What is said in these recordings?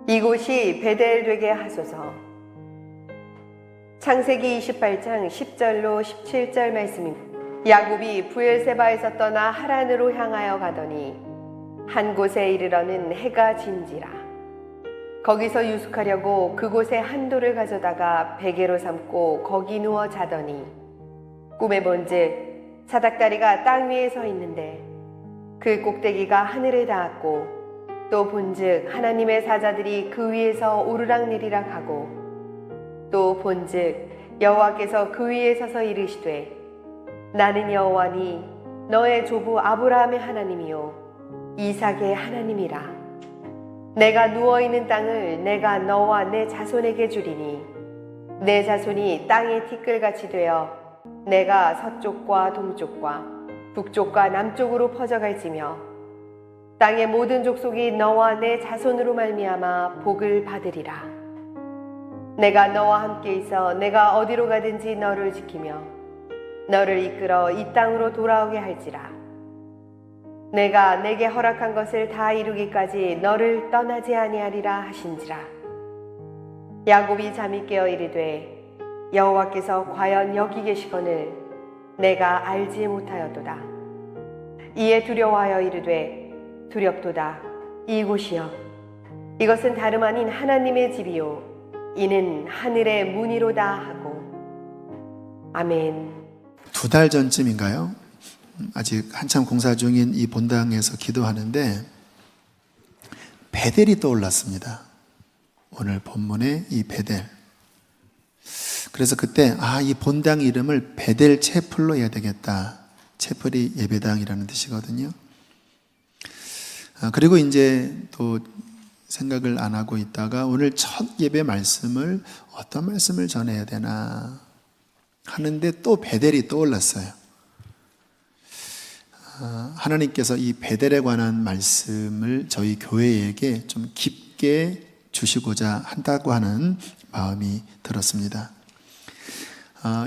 이곳이 베델 되게 하소서. 창세기 28장 10절로 17절 말씀입니다. 야곱이 부엘세바에서 떠나 하란으로 향하여 가더니 한 곳에 이르러는 해가 진지라. 거기서 유숙하려고 그곳에 한 돌을 가져다가 베개로 삼고 거기 누워 자더니 꿈에 본즉 사닥다리가 땅 위에 서 있는데 그 꼭대기가 하늘에 닿았고 또 본즉 하나님의 사자들이 그 위에서 오르락내리락 하고 또 본즉 여호와께서 그 위에 서서 이르시되 나는 여호와니 너의 조부 아브라함의 하나님이요 이삭의 하나님이라. 내가 누워있는 땅을 내가 너와 내 자손에게 주리니 내 자손이 땅의 티끌같이 되어 내가 서쪽과 동쪽과 북쪽과 남쪽으로 퍼져갈지며 땅의 모든 족속이 너와 내 자손으로 말미암아 복을 받으리라. 내가 너와 함께 있어 내가 어디로 가든지 너를 지키며 너를 이끌어 이 땅으로 돌아오게 할지라. 내가 내게 허락한 것을 다 이루기까지 너를 떠나지 아니하리라 하신지라. 야곱이 잠이 깨어 이르되 여호와께서 과연 여기 계시거늘 내가 알지 못하였도다. 이에 두려워하여 이르되 두렵도다. 이곳이여 이것은 다름 아닌 하나님의 집이요 이는 하늘의 문이로다 하고. 아멘. 2달 전쯤인가요? 아직 한참 공사 중인 이 본당에서 기도하는데 베델이 떠올랐습니다. 오늘 본문의 이 베델. 그래서 그때 이 본당 이름을 베델 채플로 해야 되겠다. 채플이 예배당이라는 뜻이거든요. 그리고 이제 또 생각을 안 하고 있다가 오늘 첫 예배 말씀을 어떤 말씀을 전해야 되나 하는데 또 베델이 떠올랐어요. 하나님께서 이 베델에 관한 말씀을 저희 교회에게 좀 깊게 주시고자 한다고 하는 마음이 들었습니다.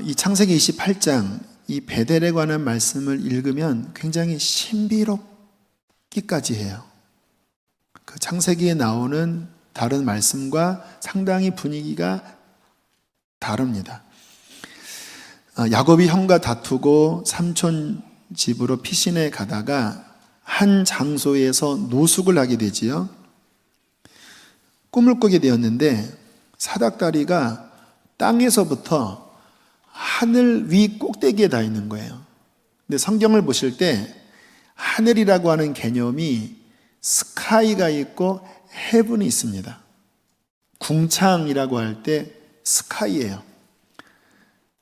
이 창세기 28장 이 베델에 관한 말씀을 읽으면 굉장히 신비롭기까지 해요. 그 창세기에 나오는 다른 말씀과 상당히 분위기가 다릅니다. 야곱이 형과 다투고 삼촌 집으로 피신해 가다가 한 장소에서 노숙을 하게 되지요. 꿈을 꾸게 되었는데 사닥다리가 땅에서부터 하늘 위 꼭대기에 닿아 있는 거예요. 근데 성경을 보실 때 하늘이라고 하는 개념이 스카이가 있고 헤븐이 있습니다. 궁창이라고 할 때 스카이예요.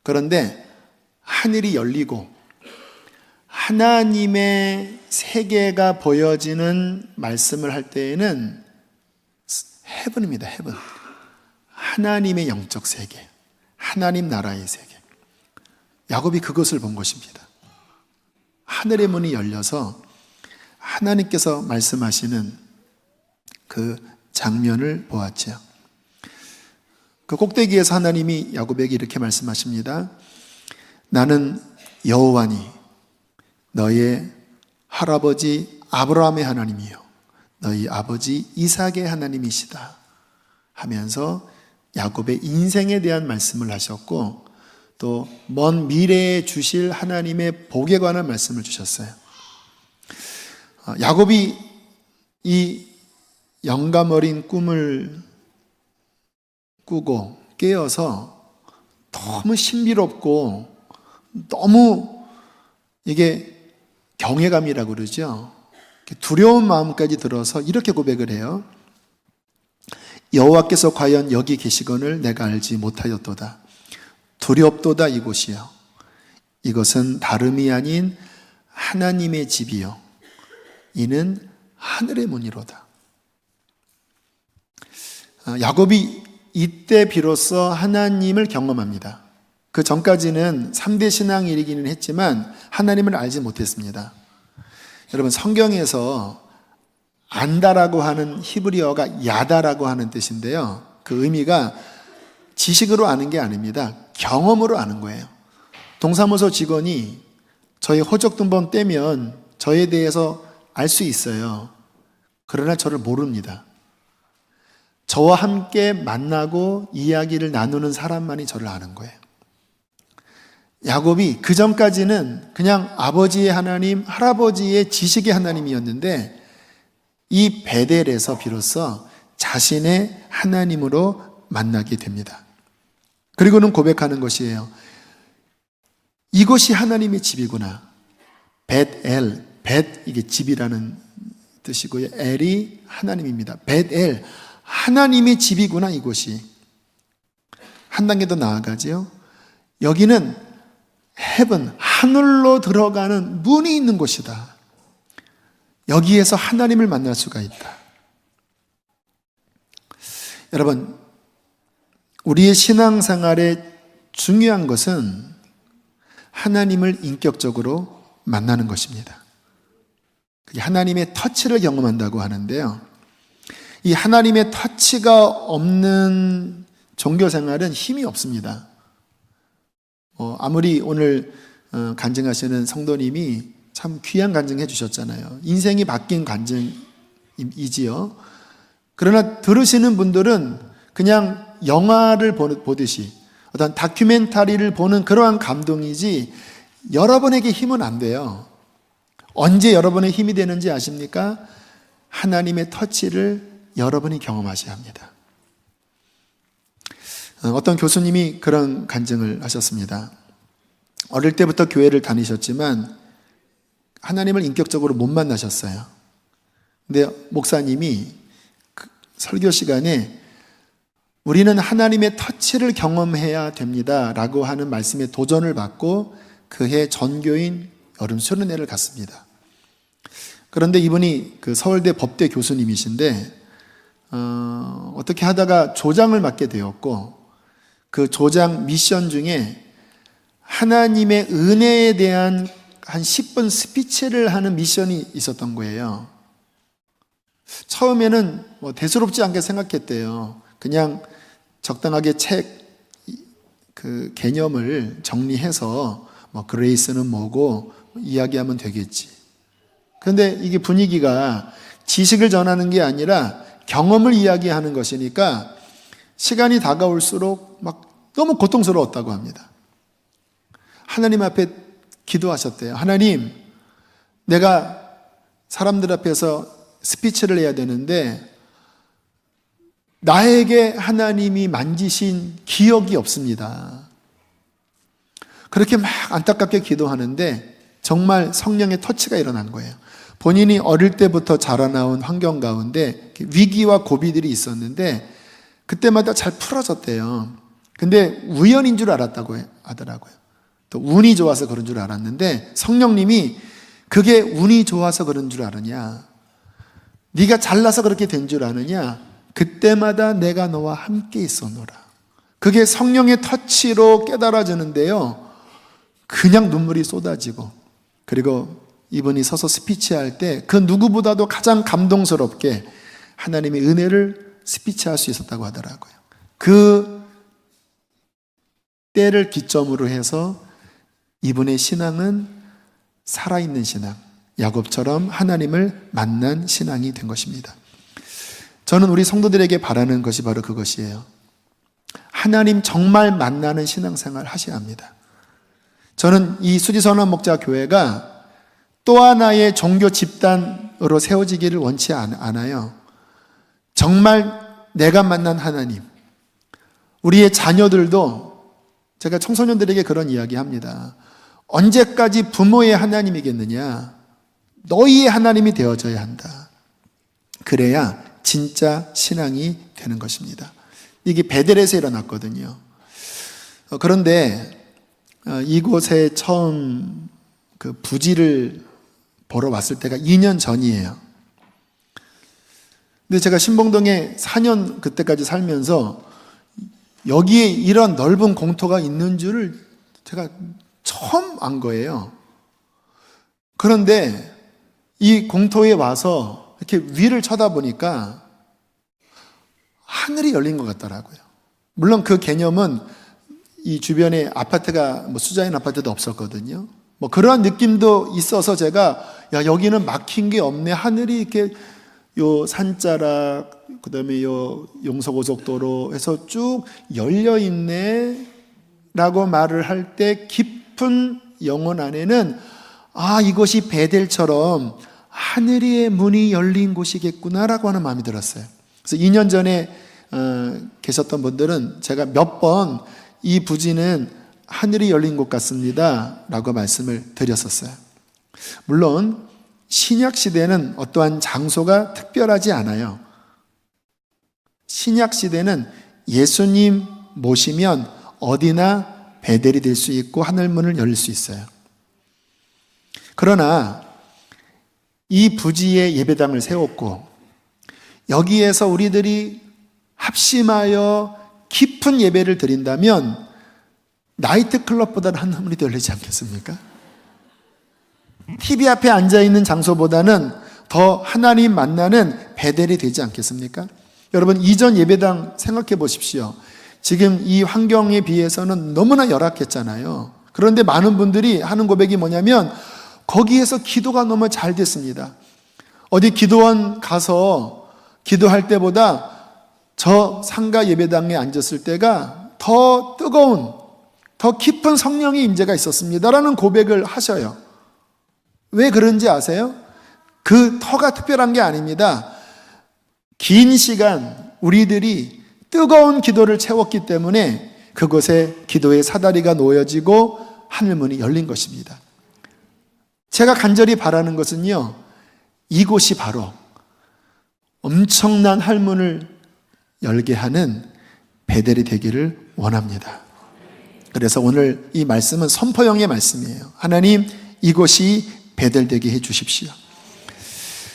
그런데 하늘이 열리고 하나님의 세계가 보여지는 말씀을 할 때에는 헤븐입니다. 헤븐. 하나님의 영적 세계, 하나님 나라의 세계. 야곱이 그것을 본 것입니다. 하늘의 문이 열려서 하나님께서 말씀하시는 그 장면을 보았죠. 그 꼭대기에서 하나님이 야곱에게 이렇게 말씀하십니다. 나는 여호와니 너의 할아버지 아브라함의 하나님이요 너희 아버지 이삭의 하나님이시다 하면서 야곱의 인생에 대한 말씀을 하셨고 또 먼 미래에 주실 하나님의 복에 관한 말씀을 주셨어요. 야곱이 이 영감 어린 꿈을 꾸고 깨어서 너무 신비롭고 너무 이게 경외감이라고 그러죠. 두려운 마음까지 들어서 이렇게 고백을 해요. 여호와께서 과연 여기 계시거늘 내가 알지 못하였도다. 두렵도다 이곳이요. 이것은 다름이 아닌 하나님의 집이요. 이는 하늘의 문이로다. 야곱이 이때 비로소 하나님을 경험합니다. 그 전까지는 3대 신앙이기는 했지만 하나님을 알지 못했습니다. 여러분 성경에서 안다라고 하는 히브리어가 야다라고 하는 뜻인데요. 그 의미가 지식으로 아는 게 아닙니다. 경험으로 아는 거예요. 동사무소 직원이 저희 호적등본 떼면 저에 대해서 알 수 있어요. 그러나 저를 모릅니다. 저와 함께 만나고 이야기를 나누는 사람만이 저를 아는 거예요. 야곱이 그 전까지는 그냥 아버지의 하나님, 할아버지의 지식의 하나님이었는데 이 베델에서 비로소 자신의 하나님으로 만나게 됩니다. 그리고는 고백하는 것이에요. 이곳이 하나님의 집이구나. 벳엘, 벳 이게 집이라는 뜻이고요. 엘이 하나님입니다. 벳엘, 하나님의 집이구나 이곳이. 한 단계 더 나아가지요. 여기는 헤븐, 하늘로 들어가는 문이 있는 곳이다. 여기에서 하나님을 만날 수가 있다. 여러분, 우리의 신앙생활에 중요한 것은 하나님을 인격적으로 만나는 것입니다. 그게 하나님의 터치를 경험한다고 하는데요. 이 하나님의 터치가 없는 종교생활은 힘이 없습니다. 아무리 오늘 간증하시는 성도님이 참 귀한 간증해 주셨잖아요. 인생이 바뀐 간증이지요. 그러나 들으시는 분들은 그냥 영화를 보듯이 어떤 다큐멘터리를 보는 그러한 감동이지 여러분에게 힘은 안 돼요. 언제 여러분의 힘이 되는지 아십니까? 하나님의 터치를 여러분이 경험하셔야 합니다. 어떤 교수님이 그런 간증을 하셨습니다. 어릴 때부터 교회를 다니셨지만 하나님을 인격적으로 못 만나셨어요. 근데 목사님이 그 설교 시간에 우리는 하나님의 터치를 경험해야 됩니다 라고 하는 말씀에 도전을 받고 그해 전교인 여름 수련회를 갔습니다. 그런데 이분이 그 서울대 법대 교수님이신데 어떻게 하다가 조장을 맡게 되었고 그 조장 미션 중에 하나님의 은혜에 대한 한 10분 스피치를 하는 미션이 있었던 거예요. 처음에는 대수롭지 않게 생각했대요. 그냥 적당하게 책 그 개념을 정리해서 그레이스는 뭐고 이야기하면 되겠지. 그런데 이게 분위기가 지식을 전하는 게 아니라 경험을 이야기하는 것이니까 시간이 다가올수록 막 너무 고통스러웠다고 합니다. 하나님 앞에 기도하셨대요. 하나님, 내가 사람들 앞에서 스피치를 해야 되는데 나에게 하나님이 만지신 기억이 없습니다. 그렇게 막 안타깝게 기도하는데 정말 성령의 터치가 일어난 거예요. 본인이 어릴 때부터 자라나온 환경 가운데 위기와 고비들이 있었는데 그때마다 잘 풀어졌대요. 근데 우연인 줄 알았다고 하더라고요. 또 운이 좋아서 그런 줄 알았는데 성령님이 그게 운이 좋아서 그런 줄 아느냐, 네가 잘나서 그렇게 된 줄 아느냐, 그때마다 내가 너와 함께 있었노라. 그게 성령의 터치로 깨달아지는데요, 그냥 눈물이 쏟아지고, 그리고 이분이 서서 스피치할 때 그 누구보다도 가장 감동스럽게 하나님의 은혜를 스피치할 수 있었다고 하더라고요. 그 때를 기점으로 해서 이분의 신앙은 살아있는 신앙, 야곱처럼 하나님을 만난 신앙이 된 것입니다. 저는 우리 성도들에게 바라는 것이 바로 그것이에요. 하나님 정말 만나는 신앙생활 하셔야 합니다. 저는 이 수지선언 목자 교회가 또 하나의 종교 집단으로 세워지기를 원치 않아요. 정말 내가 만난 하나님, 우리의 자녀들도 제가 청소년들에게 그런 이야기 합니다. 언제까지 부모의 하나님이겠느냐? 너희의 하나님이 되어져야 한다. 그래야 진짜 신앙이 되는 것입니다. 이게 베델에서 일어났거든요. 그런데 이곳에 처음 그 부지를 보러 왔을 때가 2년 전이에요. 근데 제가 신봉동에 4년 그때까지 살면서 여기에 이런 넓은 공터가 있는 줄을 제가 처음 안 거예요. 그런데 이 공터에 와서 이렇게 위를 쳐다보니까 하늘이 열린 것 같더라고요. 물론 그 개념은 이 주변에 아파트가 수자인 아파트도 없었거든요. 그러한 느낌도 있어서 제가 야, 여기는 막힌 게 없네. 하늘이 이렇게 요 산자락, 그 다음에 요 용서고속도로 해서 쭉 열려있네 라고 말을 할 때 깊은 영혼 안에는 이것이 베델처럼 하늘의 문이 열린 곳이겠구나 라고 하는 마음이 들었어요. 그래서 2년 전에 계셨던 분들은 제가 몇 번 이 부지는 하늘이 열린 곳 같습니다 라고 말씀을 드렸었어요. 물론 신약 시대는 어떠한 장소가 특별하지 않아요. 신약 시대는 예수님 모시면 어디나 베델이 될 수 있고 하늘문을 열릴 수 있어요. 그러나 이 부지에 예배당을 세웠고 여기에서 우리들이 합심하여 깊은 예배를 드린다면 나이트클럽보다는 하늘문이 더 열리지 않겠습니까? TV 앞에 앉아있는 장소보다는 더 하나님 만나는 베델이 되지 않겠습니까? 여러분, 이전 예배당 생각해 보십시오. 지금 이 환경에 비해서는 너무나 열악했잖아요. 그런데 많은 분들이 하는 고백이 뭐냐면 거기에서 기도가 너무 잘 됐습니다. 어디 기도원 가서 기도할 때보다 저 상가 예배당에 앉았을 때가 더 뜨거운, 더 깊은 성령의 임재가 있었습니다라는 고백을 하셔요. 왜 그런지 아세요? 그 터가 특별한 게 아닙니다. 긴 시간 우리들이 뜨거운 기도를 채웠기 때문에 그곳에 기도의 사다리가 놓여지고 하늘문이 열린 것입니다. 제가 간절히 바라는 것은요, 이곳이 바로 엄청난 하늘문을 열게 하는 베델이 되기를 원합니다. 그래서 오늘 이 말씀은 선포형의 말씀이에요. 하나님, 이곳이 베델 되게 해 주십시오.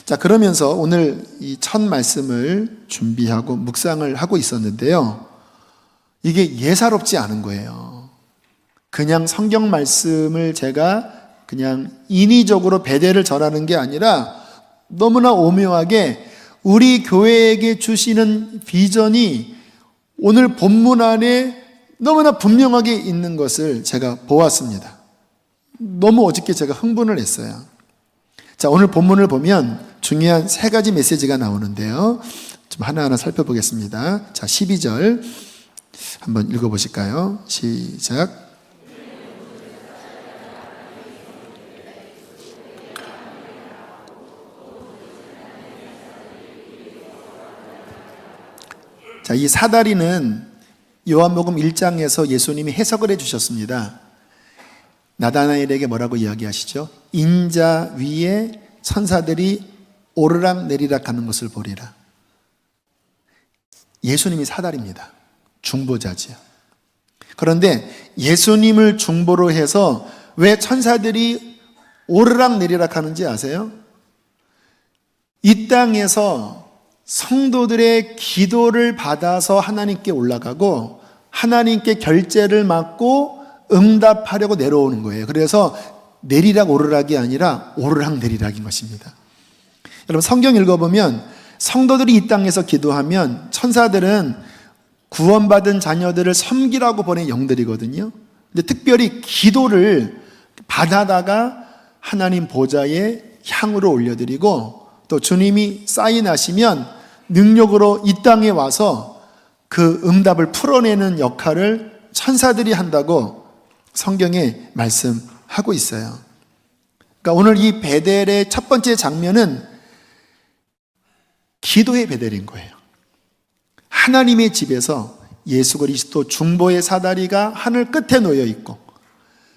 자, 그러면서 오늘 이 첫 말씀을 준비하고 묵상을 하고 있었는데요. 이게 예사롭지 않은 거예요. 그냥 성경 말씀을 제가 그냥 인위적으로 베델을 전하는 게 아니라 너무나 오묘하게 우리 교회에게 주시는 비전이 오늘 본문 안에 너무나 분명하게 있는 것을 제가 보았습니다. 너무 어저께 제가 흥분을 했어요. 자, 오늘 본문을 보면 중요한 세 가지 메시지가 나오는데요. 좀 하나하나 살펴보겠습니다. 자, 12절 한번 읽어보실까요? 시작. 자, 이 사다리는 요한복음 1장에서 예수님이 해석을 해주셨습니다. 나다나엘에게 뭐라고 이야기하시죠? 인자 위에 천사들이 오르락 내리락 하는 것을 보리라. 예수님이 사다리입니다. 중보자지요. 그런데 예수님을 중보로 해서 왜 천사들이 오르락 내리락 하는지 아세요? 이 땅에서 성도들의 기도를 받아서 하나님께 올라가고 하나님께 결제를 맡고 응답하려고 내려오는 거예요. 그래서 내리락 오르락이 아니라 오르락 내리락인 것입니다. 여러분, 성경 읽어보면 성도들이 이 땅에서 기도하면 천사들은 구원받은 자녀들을 섬기라고 보낸 영들이거든요. 근데 특별히 기도를 받아다가 하나님 보좌에 향으로 올려드리고 또 주님이 사인하시면 능력으로 이 땅에 와서 그 응답을 풀어내는 역할을 천사들이 한다고 성경에 말씀하고 있어요. 그러니까 오늘 이 베델의 첫 번째 장면은 기도의 베델인 거예요. 하나님의 집에서 예수 그리스도 중보의 사다리가 하늘 끝에 놓여 있고,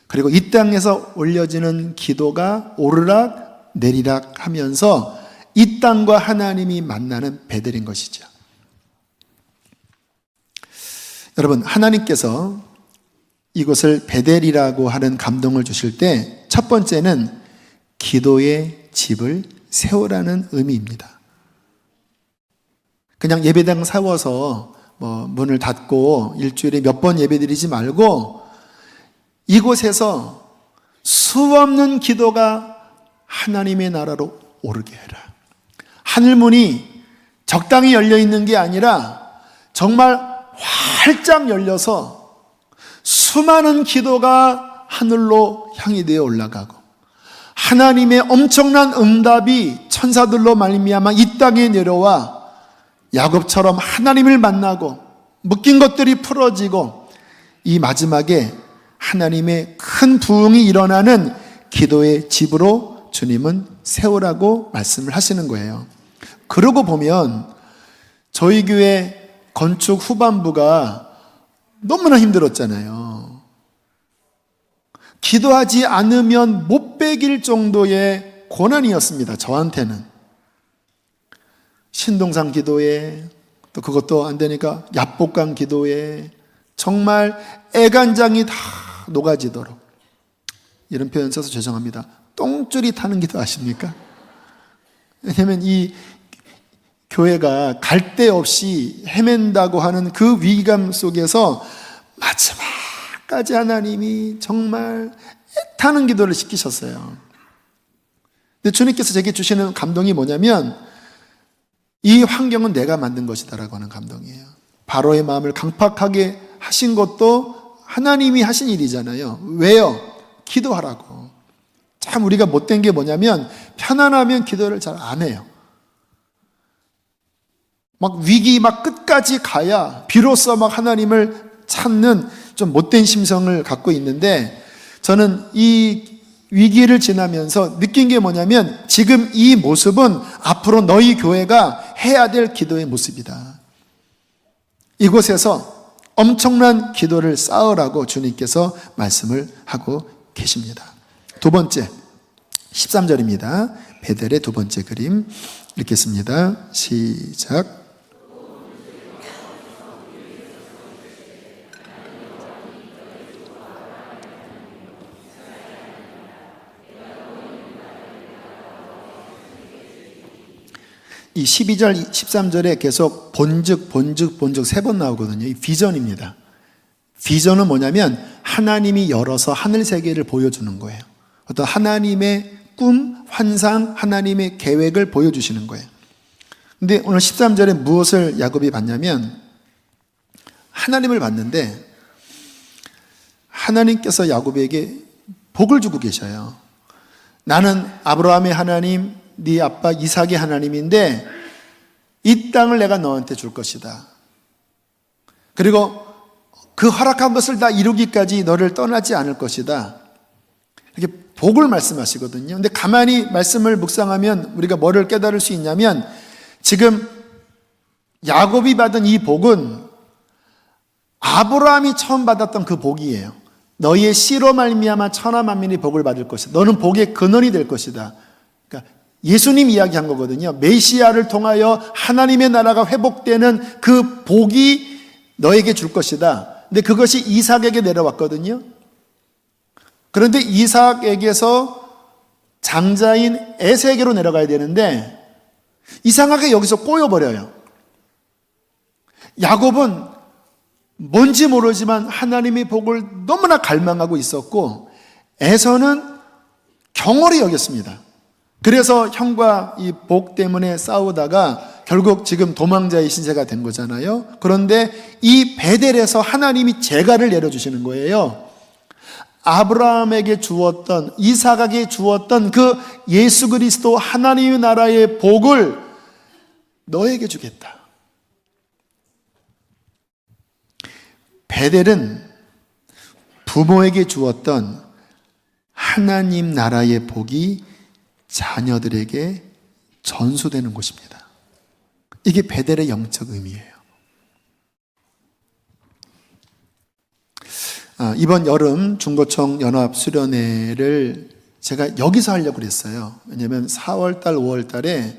그리고 이 땅에서 올려지는 기도가 오르락 내리락 하면서 이 땅과 하나님이 만나는 베델인 것이죠. 여러분, 하나님께서 이곳을 베델이라고 하는 감동을 주실 때 첫 번째는 기도의 집을 세우라는 의미입니다. 그냥 예배당 세워서 문을 닫고 일주일에 몇 번 예배드리지 말고 이곳에서 수없는 기도가 하나님의 나라로 오르게 해라. 하늘문이 적당히 열려있는 게 아니라 정말 활짝 열려서 수많은 기도가 하늘로 향이 되어 올라가고 하나님의 엄청난 응답이 천사들로 말미암아 이 땅에 내려와 야곱처럼 하나님을 만나고 묶인 것들이 풀어지고 이 마지막에 하나님의 큰 부흥이 일어나는 기도의 집으로 주님은 세우라고 말씀을 하시는 거예요. 그러고 보면 저희 교회 건축 후반부가 너무나 힘들었잖아요. 기도하지 않으면 못 베길 정도의 고난이었습니다. 저한테는. 신동산 기도에, 또 그것도 안 되니까 야복강 기도에 정말 애간장이 다 녹아지도록, 이런 표현 써서 죄송합니다. 똥줄이 타는 기도 아십니까? 왜냐하면 이 교회가 갈 데 없이 헤맨다고 하는 그 위기감 속에서 마지막까지 하나님이 정말 애타는 기도를 시키셨어요. 근데 주님께서 제게 주시는 감동이 뭐냐면, 이 환경은 내가 만든 것이다라고 하는 감동이에요. 바로의 마음을 강팍하게 하신 것도 하나님이 하신 일이잖아요. 왜요? 기도하라고. 참 우리가 못된 게 뭐냐면, 편안하면 기도를 잘 안 해요. 막 위기 막 끝까지 가야 비로소 막 하나님을 찾는 좀 못된 심성을 갖고 있는데, 저는 이 위기를 지나면서 느낀 게 뭐냐면, 지금 이 모습은 앞으로 너희 교회가 해야 될 기도의 모습이다. 이곳에서 엄청난 기도를 쌓으라고 주님께서 말씀을 하고 계십니다. 두 번째, 13절입니다. 베델의 두 번째 그림 읽겠습니다. 시작. 이 12절, 13절에 계속 본즉 세 번 나오거든요. 이 비전입니다. 비전은 뭐냐면 하나님이 열어서 하늘 세계를 보여주는 거예요. 어떤 하나님의 꿈, 환상, 하나님의 계획을 보여주시는 거예요. 근데 오늘 13절에 무엇을 야곱이 봤냐면, 하나님을 봤는데 하나님께서 야곱에게 복을 주고 계셔요. 나는 아브라함의 하나님, 네 아빠 이삭의 하나님인데 이 땅을 내가 너한테 줄 것이다. 그리고 그 허락한 것을 다 이루기까지 너를 떠나지 않을 것이다. 이렇게 복을 말씀하시거든요. 근데 가만히 말씀을 묵상하면 우리가 뭐를 깨달을 수 있냐면, 지금 야곱이 받은 이 복은 아브라함이 처음 받았던 그 복이에요. 너희의 씨로 말미암아 천하 만민이 복을 받을 것이다. 너는 복의 근원이 될 것이다. 그러니까 예수님 이야기한 거거든요. 메시아를 통하여 하나님의 나라가 회복되는 그 복이 너에게 줄 것이다. 근데 그것이 이삭에게 내려왔거든요. 그런데 이삭에게서 장자인 에세에게로 내려가야 되는데 이상하게 여기서 꼬여버려요. 야곱은 뭔지 모르지만 하나님의 복을 너무나 갈망하고 있었고, 에서는 경홀히 여겼습니다. 그래서 형과 이 복 때문에 싸우다가 결국 지금 도망자의 신세가 된 거잖아요. 그런데 이 베델에서 하나님이 재갈을 내려주시는 거예요. 아브라함에게 주었던, 이삭에게 주었던 그 예수 그리스도 하나님의 나라의 복을 너에게 주겠다. 베델은 부모에게 주었던 하나님 나라의 복이 자녀들에게 전수되는 곳입니다. 이게 베델의 영적 의미예요. 이번 여름 중도청 연합 수련회를 제가 여기서 하려고 그랬어요. 왜냐하면 4월달, 5월달에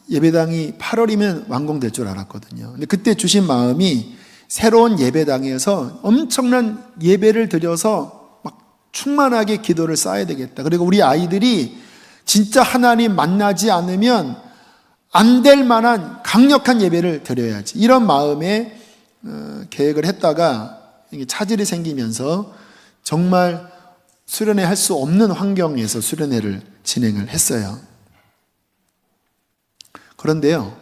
예배당이 8월이면 완공될 줄 알았거든요. 근데 그때 주신 마음이 새로운 예배당에서 엄청난 예배를 드려서 막 충만하게 기도를 쌓아야 되겠다. 그리고 우리 아이들이 진짜 하나님 만나지 않으면 안 될 만한 강력한 예배를 드려야지. 이런 마음에 계획을 했다가 차질이 생기면서 정말 수련회 할 수 없는 환경에서 수련회를 진행을 했어요. 그런데요,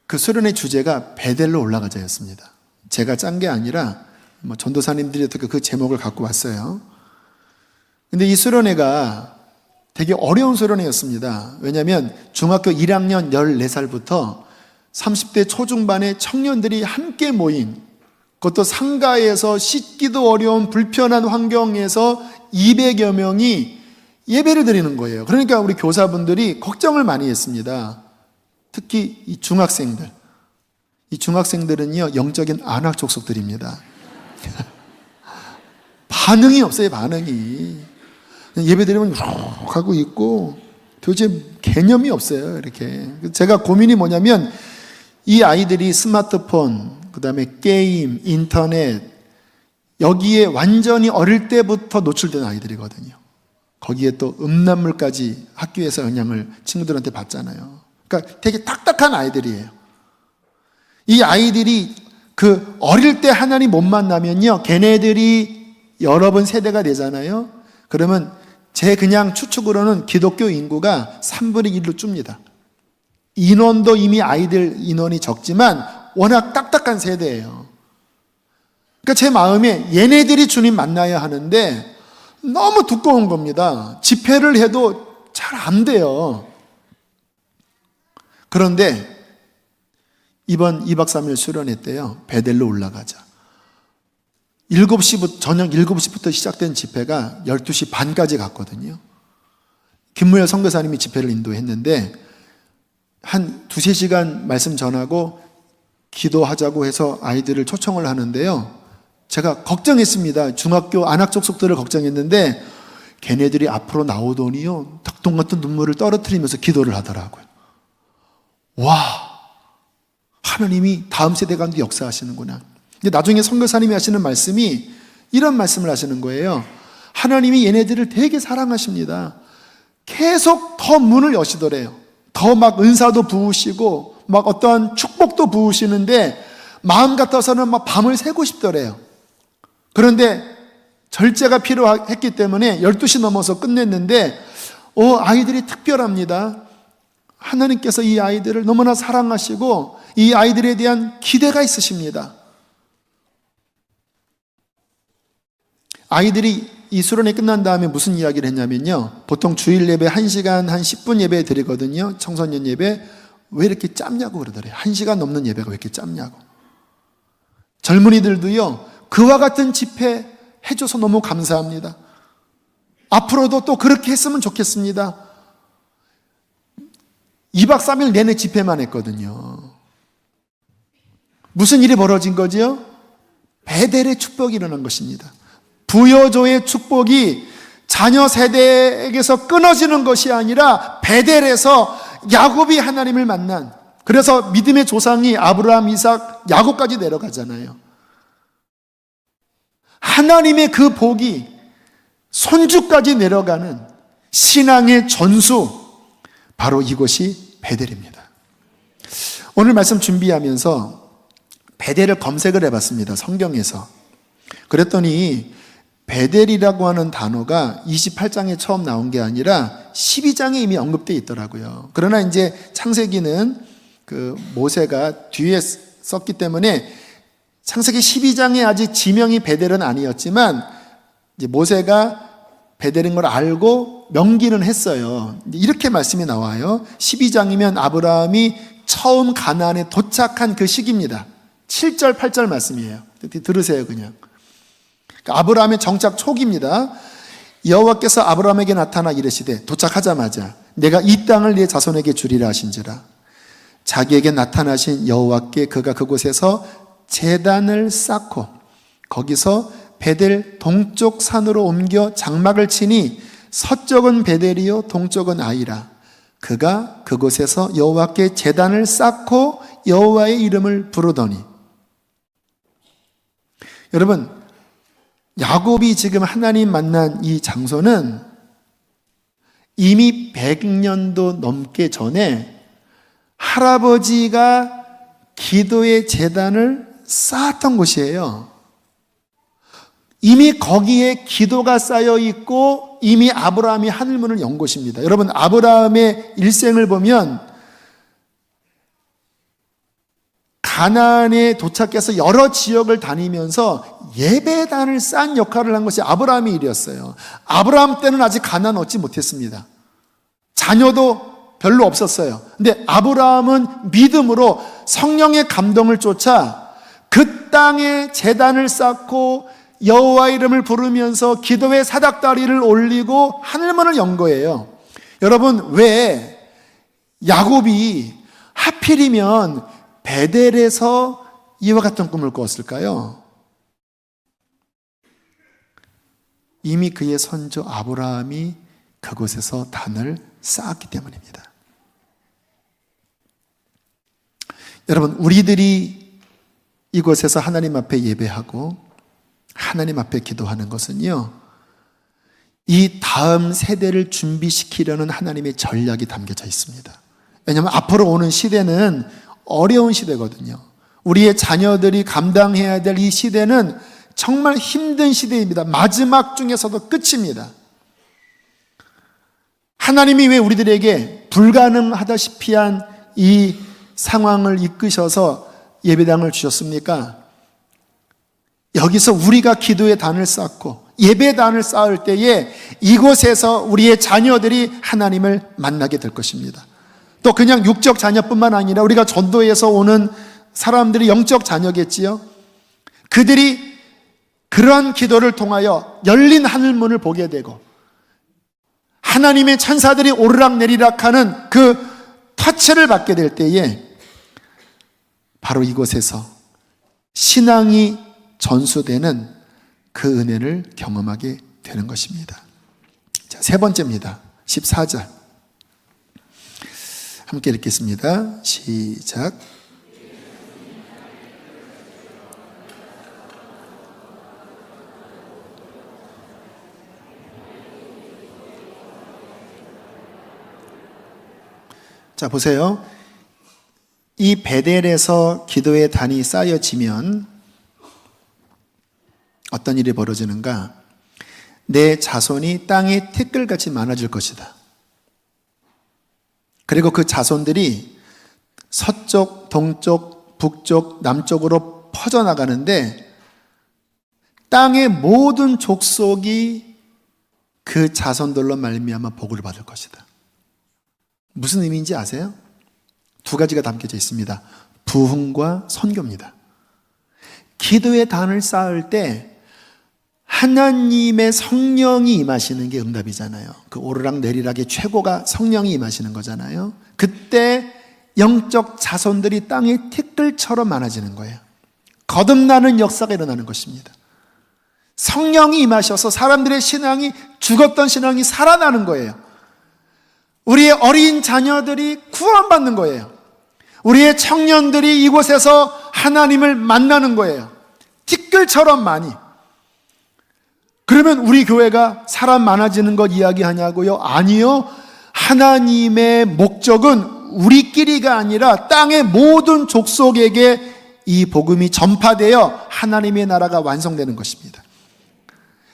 그 수련회 주제가 베델로 올라가자였습니다. 제가 짠 게 아니라 전도사님들이 어떻게 그 제목을 갖고 왔어요. 근데 이 수련회가 되게 어려운 수련회였습니다. 왜냐하면 중학교 1학년 14살부터 30대 초중반의 청년들이 함께 모인, 그것도 상가에서 씻기도 어려운 불편한 환경에서 200여 명이 예배를 드리는 거예요. 그러니까 우리 교사분들이 걱정을 많이 했습니다. 특히 이 중학생들. 이 중학생들은요, 영적인 안악족속들입니다. 반응이 없어요, 반응이. 예배 드리면 룩 하고 있고 도대체 개념이 없어요, 이렇게. 제가 고민이 뭐냐면 이 아이들이 스마트폰, 그 다음에 게임, 인터넷, 여기에 완전히 어릴 때부터 노출된 아이들이거든요. 거기에 또 음란물까지 학교에서 영향을 친구들한테 받잖아요. 그러니까 되게 딱딱한 아이들이에요. 이 아이들이 그 어릴 때 하나님 못 만나면요, 걔네들이 여러 번 세대가 되잖아요. 그러면 제 그냥 추측으로는 기독교 인구가 3분의 1로 줍니다. 인원도 이미 아이들 인원이 적지만 워낙 딱딱한 세대예요. 그러니까 제 마음에 얘네들이 주님 만나야 하는데 너무 두꺼운 겁니다. 집회를 해도 잘 안 돼요. 그런데 이번 2박 3일 수련회 때요, 베델로 올라가자. 7시부터, 저녁 7시부터 시작된 집회가 12시 반까지 갔거든요. 김무열 선교사님이 집회를 인도했는데 한 2-3시간 말씀 전하고 기도하자고 해서 아이들을 초청을 하는데요, 제가 걱정했습니다. 중학교 안악족속들을 걱정했는데 걔네들이 앞으로 나오더니요, 닭똥 같은 눈물을 떨어뜨리면서 기도를 하더라고요. 와, 하나님이 다음 세대 가운데 역사하시는구나. 근데 나중에 선교사님이 하시는 말씀이 이런 말씀을 하시는 거예요. 하나님이 얘네들을 되게 사랑하십니다. 계속 더 문을 여시더래요. 더 막 은사도 부으시고 막 어떠한 축복도 부으시는데 마음 같아서는 막 밤을 새고 싶더래요. 그런데 절제가 필요했기 때문에 12시 넘어서 끝냈는데 아이들이 특별합니다. 하나님께서 이 아이들을 너무나 사랑하시고 이 아이들에 대한 기대가 있으십니다. 아이들이 이 수련회 끝난 다음에 무슨 이야기를 했냐면요, 보통 주일 예배 1시간 한 10분 예배 드리거든요. 청소년 예배. 왜 이렇게 짧냐고 그러더래요. 1시간 넘는 예배가 왜 이렇게 짧냐고. 젊은이들도요, 그와 같은 집회 해줘서 너무 감사합니다. 앞으로도 또 그렇게 했으면 좋겠습니다. 2박 3일 내내 집회만 했거든요. 무슨 일이 벌어진 거죠? 베델의 축복이 일어난 것입니다. 부여조의 축복이 자녀 세대에게서 끊어지는 것이 아니라 베델에서 야곱이 하나님을 만난, 그래서 믿음의 조상이 아브라함, 이삭, 야곱까지 내려가잖아요. 하나님의 그 복이 손주까지 내려가는 신앙의 전수, 바로 이곳이 베델입니다. 오늘 말씀 준비하면서 베델을 검색을 해봤습니다. 성경에서. 그랬더니 베델이라고 하는 단어가 28장에 처음 나온 게 아니라 12장에 이미 언급되어 있더라고요. 그러나 이제 창세기는 그 모세가 뒤에 썼기 때문에 창세기 12장에 아직 지명이 베델은 아니었지만 이제 모세가 베델인 걸 알고 명기는 했어요. 이렇게 말씀이 나와요. 12장이면 아브라함이 처음 가나안에 도착한 그 시기입니다. 7절, 8절 말씀이에요. 들으세요, 그냥. 아브라함의 정착 초기입니다. 여호와께서 아브라함에게 나타나 이르시되, 도착하자마자 내가 이 땅을 네 자손에게 주리라 하신지라. 자기에게 나타나신 여호와께 그가 그곳에서 제단을 쌓고 거기서 베델 동쪽 산으로 옮겨 장막을 치니 서쪽은 베델이요 동쪽은 아이라. 그가 그곳에서 여호와께 제단을 쌓고 여호와의 이름을 부르더니. 여러분, 야곱이 지금 하나님 만난 이 장소는 이미 100년도 넘게 전에 할아버지가 기도의 제단을 쌓았던 곳이에요. 이미 거기에 기도가 쌓여 있고 이미 아브라함이 하늘문을 연 곳입니다. 여러분, 아브라함의 일생을 보면 가나안에 도착해서 여러 지역을 다니면서 예배단을 쌓은 역할을 한 것이 아브라함의 일이었어요. 아브라함 때는 아직 가나안 얻지 못했습니다. 자녀도 별로 없었어요. 근데 아브라함은 믿음으로 성령의 감동을 쫓아 그 땅에 제단을 쌓고 여호와 이름을 부르면서 기도의 사닥다리를 올리고 하늘문을 연 거예요. 여러분, 왜 야곱이 하필이면 베델에서 이와 같은 꿈을 꾸었을까요? 이미 그의 선조 아브라함이 그곳에서 단을 쌓았기 때문입니다. 여러분, 우리들이 이곳에서 하나님 앞에 예배하고 하나님 앞에 기도하는 것은요, 이 다음 세대를 준비시키려는 하나님의 전략이 담겨져 있습니다. 왜냐하면 앞으로 오는 시대는 어려운 시대거든요. 우리의 자녀들이 감당해야 될 이 시대는 정말 힘든 시대입니다. 마지막 중에서도 끝입니다. 하나님이 왜 우리들에게 불가능하다시피 한 이 상황을 이끄셔서 예배당을 주셨습니까? 여기서 우리가 기도의 단을 쌓고 예배단을 쌓을 때에 이곳에서 우리의 자녀들이 하나님을 만나게 될 것입니다. 또 그냥 육적 자녀뿐만 아니라 우리가 전도에서 오는 사람들이 영적 자녀겠지요. 그들이 그러한 기도를 통하여 열린 하늘문을 보게 되고 하나님의 천사들이 오르락내리락 하는 그 터치를 받게 될 때에 바로 이곳에서 신앙이 전수되는 그 은혜를 경험하게 되는 것입니다. 자, 세 번째입니다. 14절. 함께 읽겠습니다. 시작. 자, 보세요. 이 베델에서 기도의 단이 쌓여지면 어떤 일이 벌어지는가? 내 자손이 땅에 티끌같이 많아질 것이다. 그리고 그 자손들이 서쪽, 동쪽, 북쪽, 남쪽으로 퍼져나가는데 땅의 모든 족속이 그 자손들로 말미암아 복을 받을 것이다. 무슨 의미인지 아세요? 두 가지가 담겨져 있습니다. 부흥과 선교입니다. 기도의 단을 쌓을 때 하나님의 성령이 임하시는 게 응답이잖아요. 그 오르락내리락의 최고가 성령이 임하시는 거잖아요. 그때 영적 자손들이 땅의 티끌처럼 많아지는 거예요. 거듭나는 역사가 일어나는 것입니다. 성령이 임하셔서 사람들의 신앙이, 죽었던 신앙이 살아나는 거예요. 우리의 어린 자녀들이 구원받는 거예요. 우리의 청년들이 이곳에서 하나님을 만나는 거예요. 티끌처럼 많이. 그러면 우리 교회가 사람 많아지는 것 이야기하냐고요? 아니요. 하나님의 목적은 우리끼리가 아니라 땅의 모든 족속에게 이 복음이 전파되어 하나님의 나라가 완성되는 것입니다.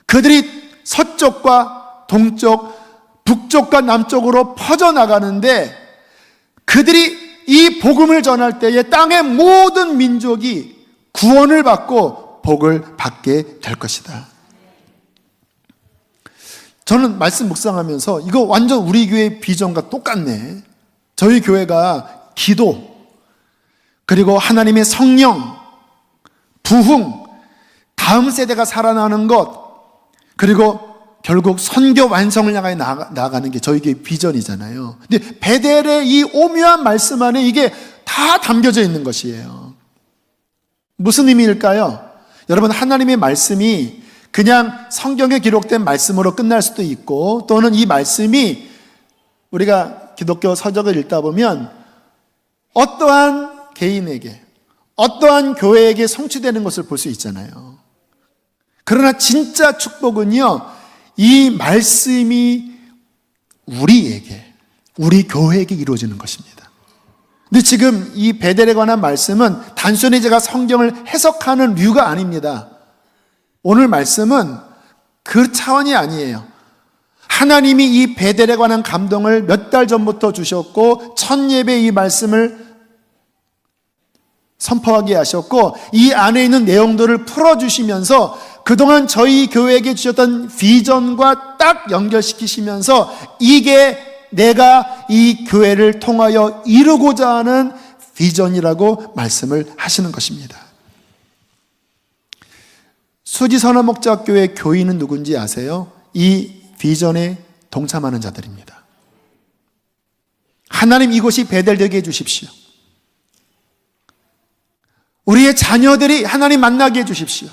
그들이 서쪽과 동쪽, 북쪽과 남쪽으로 퍼져나가는데 그들이 이 복음을 전할 때에 땅의 모든 민족이 구원을 받고 복을 받게 될 것이다. 저는 말씀 묵상하면서 이거 완전 우리 교회 비전과 똑같네. 저희 교회가 기도, 그리고 하나님의 성령, 부흥, 다음 세대가 살아나는 것, 그리고 결국 선교 완성을 향해 나아가는 게 저희 교회 비전이잖아요. 근데 베델의 이 오묘한 말씀 안에 이게 다 담겨져 있는 것이에요. 무슨 의미일까요? 여러분, 하나님의 말씀이 그냥 성경에 기록된 말씀으로 끝날 수도 있고, 또는 이 말씀이 우리가 기독교 서적을 읽다 보면 어떠한 개인에게, 어떠한 교회에게 성취되는 것을 볼 수 있잖아요. 그러나 진짜 축복은요, 이 말씀이 우리에게, 우리 교회에게 이루어지는 것입니다. 근데 지금 이 베델에 관한 말씀은 단순히 제가 성경을 해석하는 류가 아닙니다. 오늘 말씀은 그 차원이 아니에요. 하나님이 이 베델에 관한 감동을 몇 달 전부터 주셨고 첫 예배 이 말씀을 선포하게 하셨고 이 안에 있는 내용들을 풀어주시면서 그동안 저희 교회에게 주셨던 비전과 딱 연결시키시면서 이게 내가 이 교회를 통하여 이루고자 하는 비전이라고 말씀을 하시는 것입니다. 수지선화목자교회 교인은 누군지 아세요? 이 비전에 동참하는 자들입니다. 하나님 이곳이 베델되게 해주십시오. 우리의 자녀들이 하나님 만나게 해주십시오.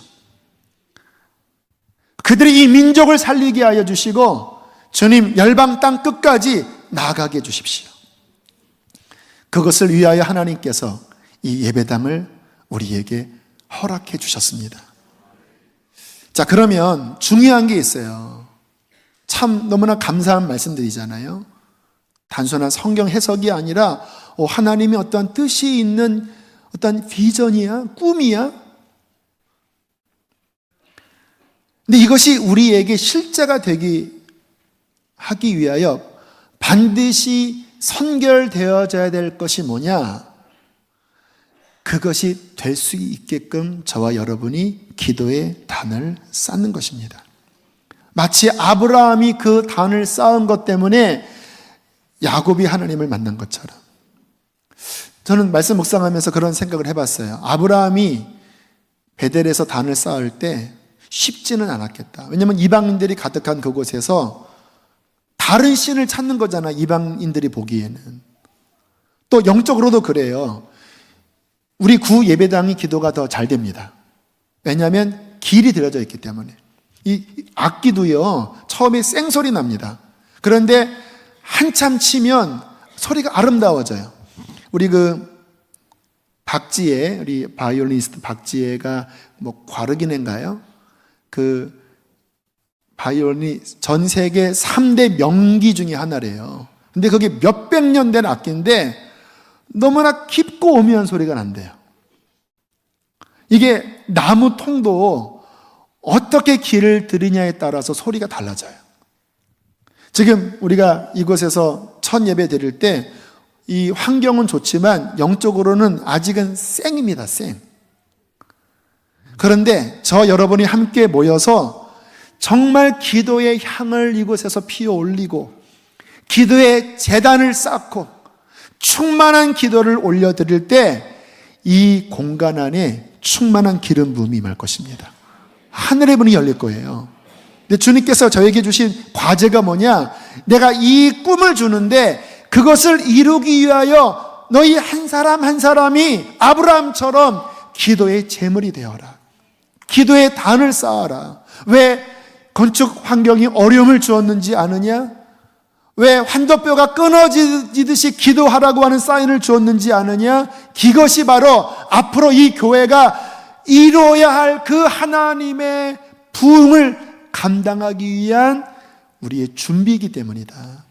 그들이 이 민족을 살리게 하여 주시고 주님 열방 땅 끝까지 나아가게 해주십시오. 그것을 위하여 하나님께서 이 예배당을 우리에게 허락해 주셨습니다. 자, 그러면 중요한 게 있어요. 참 너무나 감사한 말씀드리잖아요. 단순한 성경 해석이 아니라 하나님의 어떤 뜻이 있는 어떤 비전이야, 꿈이야. 근데 이것이 우리에게 실제가 되기 하기 위하여 반드시 선결되어져야 될 것이 뭐냐? 그것이 될 수 있게끔 저와 여러분이 기도의 단을 쌓는 것입니다. 마치 아브라함이 그 단을 쌓은 것 때문에 야곱이 하나님을 만난 것처럼 저는 말씀 묵상하면서 그런 생각을 해봤어요. 아브라함이 베델에서 단을 쌓을 때 쉽지는 않았겠다. 왜냐하면 이방인들이 가득한 그곳에서 다른 신을 찾는 거잖아, 이방인들이 보기에는. 또 영적으로도 그래요. 우리 구 예배당이 기도가 더 잘 됩니다. 왜냐하면 길이 들여져 있기 때문에. 이 악기도요, 처음에 쌩소리 납니다. 그런데 한참 치면 소리가 아름다워져요. 우리 박지혜, 우리 바이올리니스트 박지혜가 과르기네인가요? 바이올린이 전 세계 3대 명기 중에 하나래요. 근데 그게 몇백 년 된 악기인데 너무나 깊고 오묘한 소리가 난대요. 이게 나무 통도 어떻게 길을 들이냐에 따라서 소리가 달라져요. 지금 우리가 이곳에서 첫 예배 드릴 때 이 환경은 좋지만 영적으로는 아직은 쌩입니다, 쌩. 그런데 저 여러분이 함께 모여서 정말 기도의 향을 이곳에서 피워 올리고 기도의 제단을 쌓고 충만한 기도를 올려드릴 때 이 공간 안에 충만한 기름 부음이 임할 것입니다. 하늘의 문이 열릴 거예요. 근데 주님께서 저에게 주신 과제가 뭐냐? 내가 이 꿈을 주는데 그것을 이루기 위하여 너희 한 사람 한 사람이 아브라함처럼 기도의 제물이 되어라. 기도의 단을 쌓아라. 왜 건축 환경이 어려움을 주었는지 아느냐? 왜 환도뼈가 끊어지듯이 기도하라고 하는 사인을 주었는지 아느냐? 이것이 바로 앞으로 이 교회가 이루어야 할 그 하나님의 부흥을 감당하기 위한 우리의 준비이기 때문이다.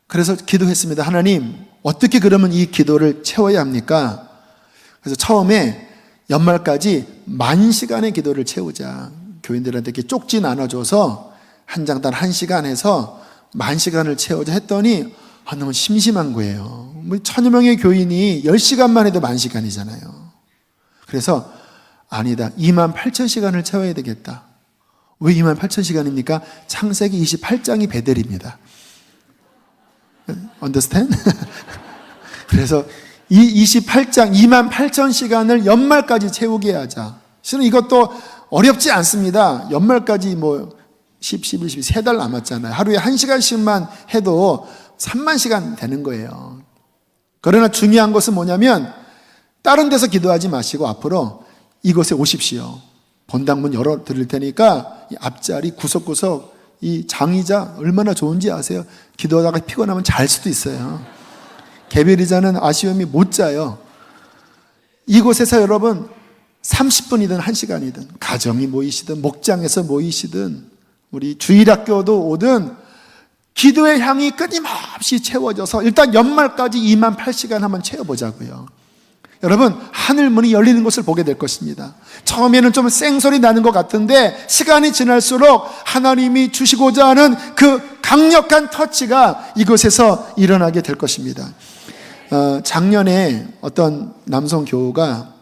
그래서 기도했습니다. 하나님, 어떻게 그러면 이 기도를 채워야 합니까? 그래서 처음에 연말까지 10,000시간의 기도를 채우자. 교인들한테 이렇게 쪽지 나눠줘서 한 장당 1시간 해서 10,000시간을 채우자 했더니 너무 심심한 거예요. 1,000여 명의 교인이 10시간만 해도 10,000시간이잖아요. 그래서 아니다. 28,000시간을 채워야 되겠다. 왜 28,000시간입니까? 창세기 28장이 베델입니다. Understand? 그래서 이 28장 28,000시간을 연말까지 채우게 하자. 실은 이것도 어렵지 않습니다. 연말까지 10, 11, 12, 3달 남았잖아요. 하루에 1시간씩만 해도 30,000시간 되는 거예요. 그러나 중요한 것은 뭐냐면 다른 데서 기도하지 마시고 앞으로 이곳에 오십시오. 본당문 열어 드릴 테니까 이 앞자리 구석구석 이 장의자 얼마나 좋은지 아세요? 기도하다가 피곤하면 잘 수도 있어요. 개별이자는 아쉬움이 못 자요. 이곳에서 여러분 30분이든 1시간이든 가정이 모이시든 목장에서 모이시든 우리 주일학교도 오든 기도의 향이 끊임없이 채워져서 일단 연말까지 28,000시간 한번 채워보자고요. 여러분, 하늘문이 열리는 것을 보게 될 것입니다. 처음에는 좀 쌩소리 나는 것 같은데 시간이 지날수록 하나님이 주시고자 하는 그 강력한 터치가 이곳에서 일어나게 될 것입니다. 작년에 어떤 남성 교우가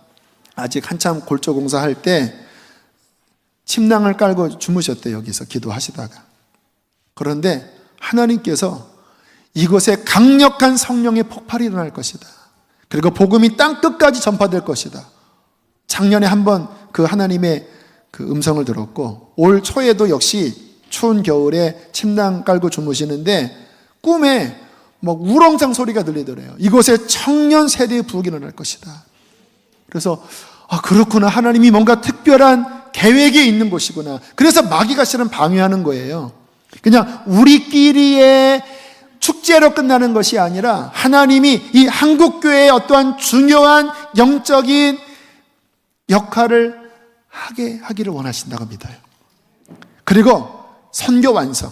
아직 한참 골조 공사할 때 침낭을 깔고 주무셨대요. 여기서 기도하시다가. 그런데 하나님께서 이곳에 강력한 성령의 폭발이 일어날 것이다. 그리고 복음이 땅 끝까지 전파될 것이다. 작년에 한번 그 하나님의 그 음성을 들었고, 올 초에도 역시 추운 겨울에 침낭 깔고 주무시는데 꿈에 막 우렁창 소리가 들리더래요. 이곳에 청년 세대의 부흥이 일어날 것이다. 그래서 그렇구나. 하나님이 뭔가 특별한 계획이 있는 곳이구나. 그래서 마귀가 실은 방해하는 거예요. 그냥 우리끼리의 축제로 끝나는 것이 아니라 하나님이 이 한국교회의 어떠한 중요한 영적인 역할을 하기를 원하신다고 믿어요. 그리고 선교 완성.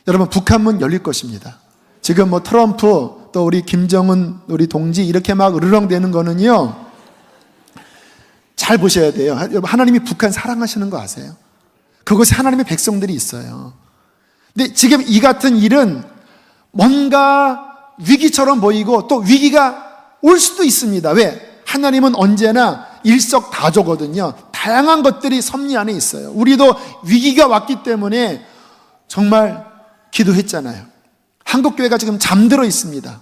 여러분, 북한문 열릴 것입니다. 지금 뭐 트럼프 또 우리 김정은 우리 동지 이렇게 막 으르렁대는 거는요, 잘 보셔야 돼요. 하나님이 북한 사랑하시는 거 아세요? 그곳에 하나님의 백성들이 있어요. 근데 지금 이 같은 일은 뭔가 위기처럼 보이고 또 위기가 올 수도 있습니다. 왜? 하나님은 언제나 일석다조거든요. 다양한 것들이 섭리 안에 있어요. 우리도 위기가 왔기 때문에 정말 기도했잖아요. 한국교회가 지금 잠들어 있습니다.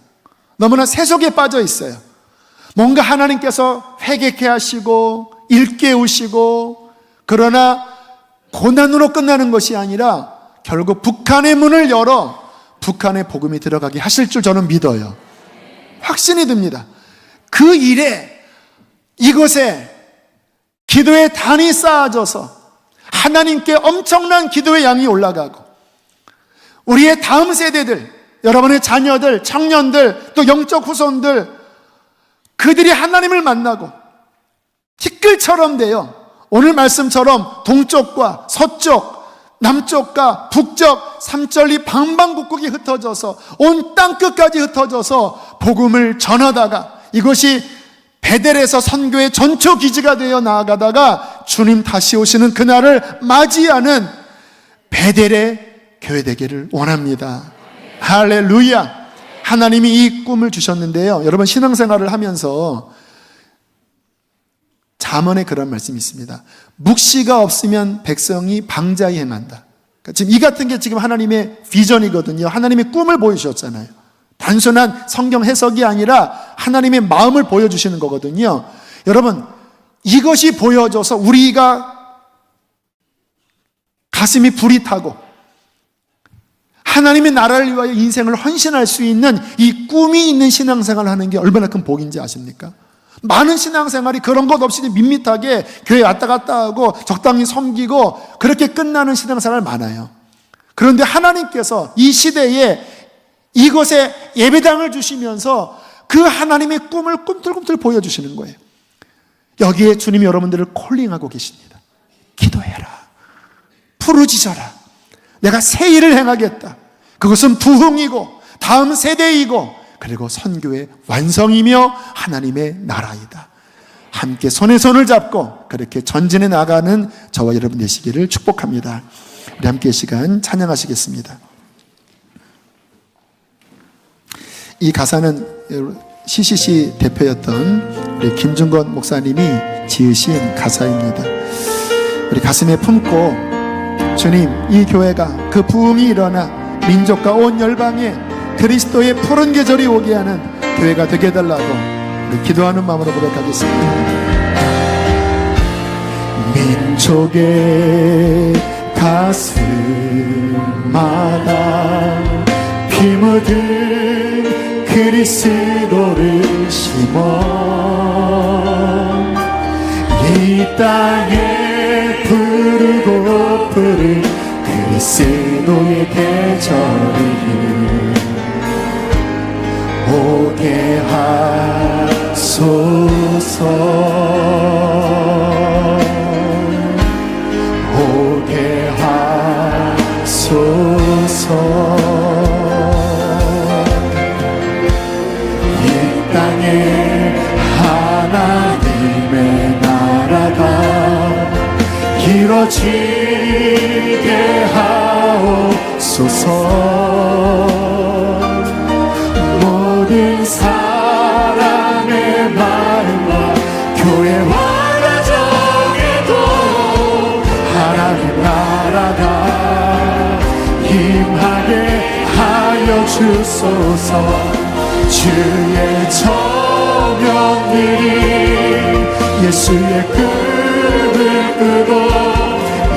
너무나 세속에 빠져 있어요. 뭔가 하나님께서 회개케 하시고 일깨우시고, 그러나 고난으로 끝나는 것이 아니라 결국 북한의 문을 열어 북한의 복음이 들어가게 하실 줄 저는 믿어요. 확신이 듭니다. 그 일에 이곳에 기도의 단이 쌓아져서 하나님께 엄청난 기도의 양이 올라가고, 우리의 다음 세대들, 여러분의 자녀들, 청년들, 또 영적 후손들, 그들이 하나님을 만나고 티끌처럼 되어 오늘 말씀처럼 동쪽과 서쪽, 남쪽과 북쪽, 삼천리 방방곡곡이 흩어져서 온 땅끝까지 흩어져서 복음을 전하다가 이것이 베델에서 선교의 전초 기지가 되어 나아가다가 주님 다시 오시는 그날을 맞이하는 베델의 교회 되기를 원합니다. 할렐루야. 하나님이 이 꿈을 주셨는데요, 여러분, 신앙생활을 하면서 잠언에 그런 말씀이 있습니다. 묵시가 없으면 백성이 방자히 행한다. 그러니까 지금 이 같은 게 지금 하나님의 비전이거든요. 하나님의 꿈을 보여주셨잖아요. 단순한 성경 해석이 아니라 하나님의 마음을 보여주시는 거거든요. 여러분, 이것이 보여져서 우리가 가슴이 불이 타고 하나님의 나라를 위하여 인생을 헌신할 수 있는 이 꿈이 있는 신앙생활을 하는 게 얼마나 큰 복인지 아십니까? 많은 신앙생활이 그런 것 없이 밋밋하게 교회 왔다 갔다 하고 적당히 섬기고 그렇게 끝나는 신앙생활 많아요. 그런데 하나님께서 이 시대에 이곳에 예배당을 주시면서 그 하나님의 꿈을 꿈틀꿈틀 보여주시는 거예요. 여기에 주님이 여러분들을 콜링하고 계십니다. 기도해라. 부르짖어라. 내가 새 일을 행하겠다. 그것은 부흥이고 다음 세대이고 그리고 선교의 완성이며 하나님의 나라이다. 함께 손에 손을 잡고 그렇게 전진해 나가는 저와 여러분 되시기를 축복합니다. 우리 함께 시간 찬양하시겠습니다. 이 가사는 CCC 대표였던 우리 김중건 목사님이 지으신 가사입니다. 우리 가슴에 품고 주님, 이 교회가 그 부흥이 일어나 민족과 온 열방에 그리스도의 푸른 계절이 오게 하는 교회가 되게 해달라고 우리 기도하는 마음으로 고백하겠습니다. 민족의 가슴마다 피 묻은 그리스도를 심어 이 땅에 부르고 부른 그리스도의 계절이 오게 하소서. 오게 하소서. 이 땅에 하나님의 나라가 이루어지게 하옵소서. 모든 사람 주소서. 주의 정령들이 예수의 꿈을 꾸고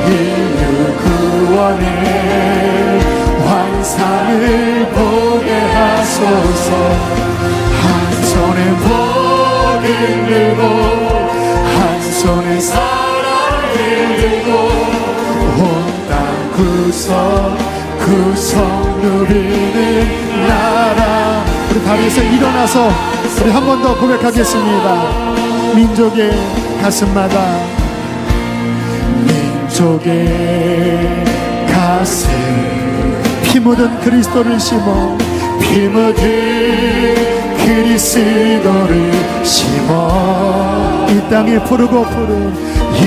인류 구원의 환상을 보게 하소서. 한 손에 복을 들고 한 손에 사랑을 들고 온 땅 구석 누리는 나라. 우리 다리에서 일어나서 우리 한 번 더 고백하겠습니다. 민족의 가슴마다, 민족의 가슴, 피 묻은 그리스도를 심어, 피 묻은 그리스도를 심어. 이 땅에 부르고 부른, 이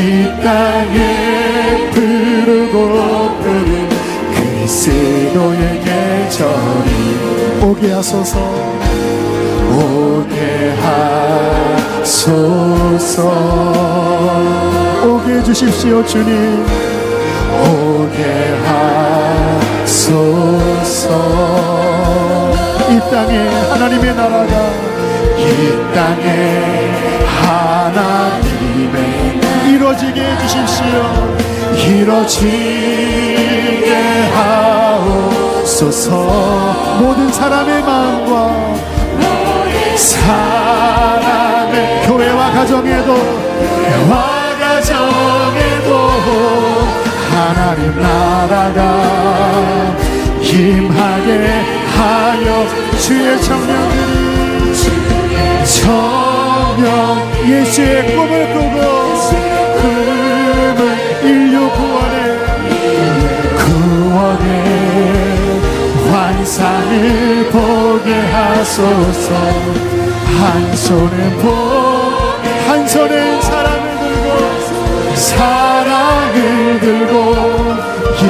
땅에 부르고 부른 그리스도의 계절이 오게 하소서. 오게 하소서. 오게 해주십시오 주님. 오게 하소서. 이 땅에 하나님의 나라가, 이 땅에 하나님의 이루어지게 해주십시오. 이루어지게 하옵소서. 모든 사람의 마음과 사랑의 교회와 가정에도 하나님 나라가 임하게 하여 주의 청년들이 청년 예수의 꿈을 꾸고 인류 구원의 환상을 보게 하소서. 한 손에 한 손에 사랑을 들고 이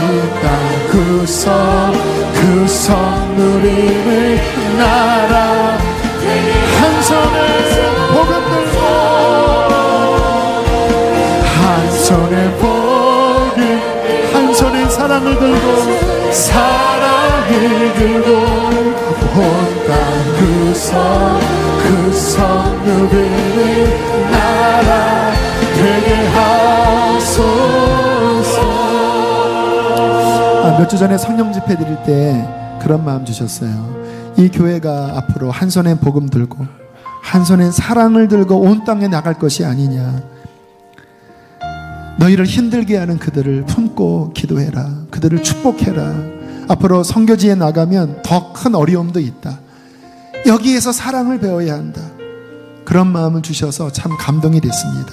땅 구석 누리는 나라. 한 손에 복음 들고 한 손에 복음, 한 손에 사랑을 들고 온 땅 구석 누리는 나라 되게 하소서. 몇 주 전에 성령 집회 드릴 때 그런 마음 주셨어요. 이 교회가 앞으로 한 손에 복음 들고 한 손에 사랑을 들고 온 땅에 나갈 것이 아니냐. 너희를 힘들게 하는 그들을 품고 기도해라. 그들을 축복해라. 앞으로 선교지에 나가면 더 큰 어려움도 있다. 여기에서 사랑을 배워야 한다. 그런 마음을 주셔서 참 감동이 됐습니다.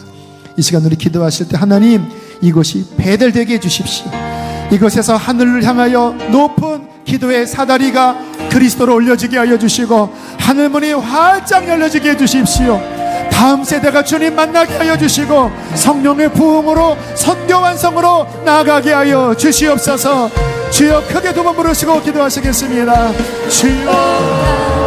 이 시간 우리 기도하실 때 하나님, 이곳이 배달되게 해주십시오. 이곳에서 하늘을 향하여 높은 기도의 사다리가 그리스도로 올려지게 하여 주시고 하늘문이 활짝 열려지게 해주십시오. 다음 세대가 주님 만나게 하여 주시고 성령의 부흥으로 선교 완성으로 나아가게 하여 주시옵소서. 주여, 크게 두 번 부르시고 기도하시겠습니다. 주여,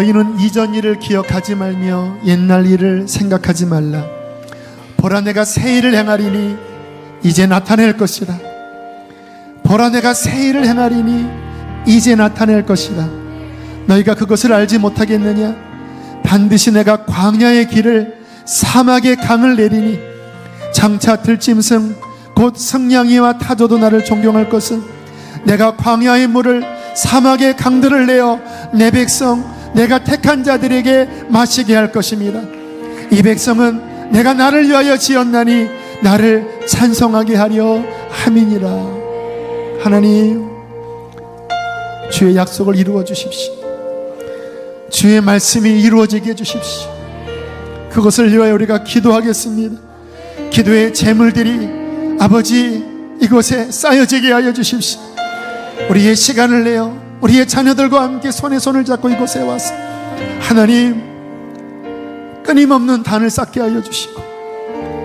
너희는 이전 일을 기억하지 말며 옛날 일을 생각하지 말라. 보라, 내가 새 일을 행하리니 이제 나타낼 것이라. 보라, 내가 새 일을 행하리니 이제 나타낼 것이라. 너희가 그것을 알지 못하겠느냐? 반드시 내가 광야의 길을 사막의 강을 내리니 장차 들짐승 곧 승냥이와 타조도 나를 존경할 것은 내가 광야의 물을 사막의 강들을 내어 내 백성 내가 택한 자들에게 마시게 할 것입니다. 이 백성은 내가 나를 위하여 지었나니 나를 찬송하게 하려 함이니라. 하나님, 주의 약속을 이루어 주십시오. 주의 말씀이 이루어지게 해주십시오. 그것을 위하여 우리가 기도하겠습니다. 기도의 제물들이 아버지 이곳에 쌓여지게 하여 주십시오. 우리의 시간을 내어 우리의 자녀들과 함께 손에 손을 잡고 이곳에 와서 하나님 끊임없는 단을 쌓게 하여 주시고,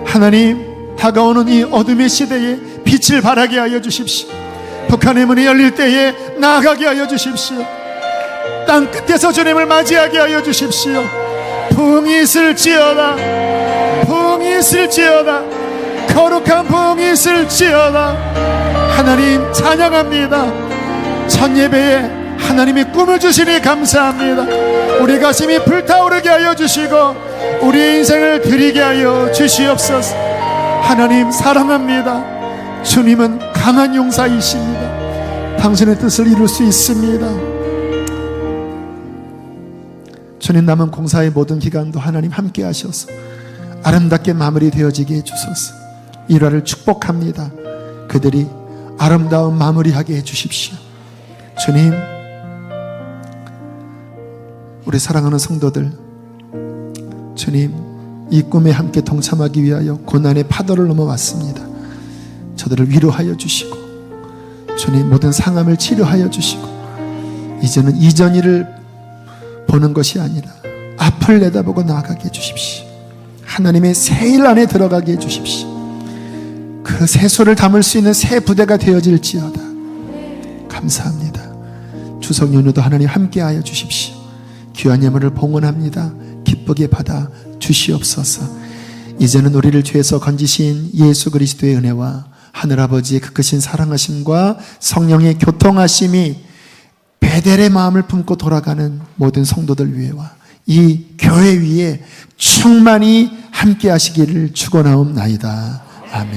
하나님 다가오는 이 어둠의 시대에 빛을 발하게 하여 주십시오. 북한의 문이 열릴 때에 나아가게 하여 주십시오. 땅 끝에서 주님을 맞이하게 하여 주십시오. 부흥이 있을지어다, 부흥이 있을지어다, 거룩한 부흥이 있을지어다. 하나님 찬양합니다. 첫 예배에 하나님이 꿈을 주시니 감사합니다. 우리 가슴이 불타오르게 하여 주시고 우리의 인생을 드리게 하여 주시옵소서. 하나님 사랑합니다. 주님은 강한 용사이십니다. 당신의 뜻을 이룰 수 있습니다. 주님 남은 공사의 모든 기간도 하나님 함께 하셔서 아름답게 마무리되어지게 해주소서. 일화를 축복합니다. 그들이 아름다운 마무리하게 해주십시오. 주님, 우리 사랑하는 성도들, 주님 이 꿈에 함께 동참하기 위하여 고난의 파도를 넘어왔습니다. 저들을 위로하여 주시고 주님 모든 상함을 치료하여 주시고 이제는 이전 일을 보는 것이 아니라 앞을 내다보고 나아가게 해주십시오. 하나님의 새 일 안에 들어가게 해주십시오. 그 새소를 담을 수 있는 새 부대가 되어질지어다. 감사합니다. 추석 연휴도 하나님 함께하여 주십시오. 귀한 예물을 봉헌합니다. 기쁘게 받아 주시옵소서. 이제는 우리를 죄에서 건지신 예수 그리스도의 은혜와 하늘아버지의 그 크신 사랑하심과 성령의 교통하심이 베델의 마음을 품고 돌아가는 모든 성도들 위에와 이 교회 위에 충만히 함께 하시기를 축원하옵나이다. 아멘.